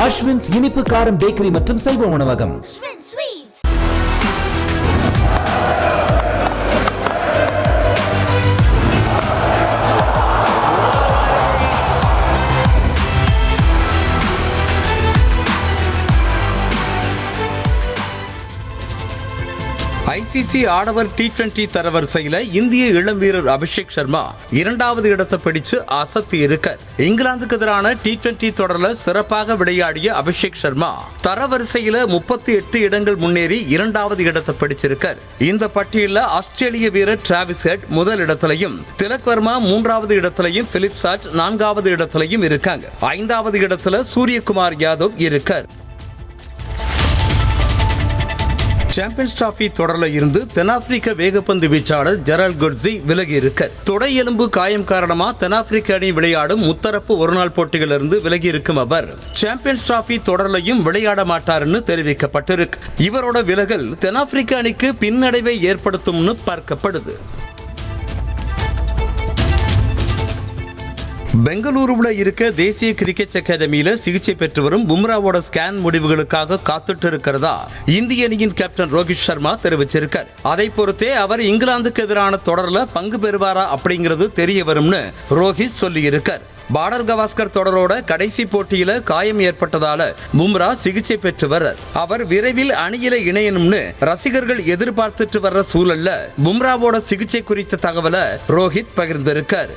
அஸ்வின்ஸ் இனிப்பு காரம் பேக்கரி மற்றும் சைவ உணவகம். ஐசிசி ஆடவர் T20 தரவரிசையில இந்திய இளம் வீரர் அபிஷேக் சர்மா 2வது இடத்தை பிடிச்சு அசத்தி இருக்க. இங்கிலாந்துக்கு எதிரான T20 தொடர்ல சிறப்பாக விளையாடிய அபிஷேக் சர்மா தரவரிசையில 38 இடங்கள் முன்னேறி 2வது இடத்தை பிடிச்சிருக்கார். இந்த பட்டியலில் ஆஸ்திரேலிய வீரர் டிராவிஸ் ஹெட் முதல் இடத்திலையும், திலக் வர்மா 3வது இடத்திலையும், பிலிப் சார்ஜ் 4வது இடத்திலையும் இருக்காங்க. 5வது இடத்துல சூரியகுமார் யாதவ் இருக்கார். சாம்பியன்ஸ் டிராபி தொடர்ல இருந்து தென்னாப்பிரிக்க வேகப்பந்து வீச்சாளர் ஜெரால்ட் குட்ஸி விலகி இருக்க. தொடை எலும்பு காயம் காரணமா தென்னாப்பிரிக்க அணி விளையாடும் முத்தரப்பு ஒருநாள் போட்டிகளிலிருந்து விலகி இருக்கும் அவர் சாம்பியன்ஸ் டிராபி தொடர்லையும் விளையாட மாட்டார்னு தெரிவிக்கப்பட்டிருக்கு. இவரோட விலகல் தென்னாப்பிரிக்க அணிக்கு பின்னடைவை ஏற்படுத்தும்னு பார்க்கப்படுது. பெங்களூருவில் இருக்க தேசிய கிரிக்கெட் அகாடமியில சிகிச்சை பெற்று வரும் பும்ராவோட ஸ்கேன் முடிவுகளுக்காக காத்துட்டு இருக்கிறதா இந்திய அணியின் கேப்டன் ரோஹித் சர்மா தெரிவிச்சிருக்கார். அதை பொறுத்தே அவர் இங்கிலாந்துக்கு எதிரான தொடர்ல பங்கு பெறுவாரா அப்படிங்கிறது தெரிய வரும்னு ரோஹித் சொல்லி இருக்கார். பார்டர் கவாஸ்கர் தொடரோட கடைசி போட்டியில காயம் ஏற்பட்டதால பும்ரா சிகிச்சை பெற்று வர்றார். அவர் விரைவில் அணியில இணையணும்னு ரசிகர்கள் எதிர்பார்த்துட்டு வர்ற சூழல்ல பும்ராவோட சிகிச்சை குறித்த தகவலை ரோஹித் பகிர்ந்திருக்கார்.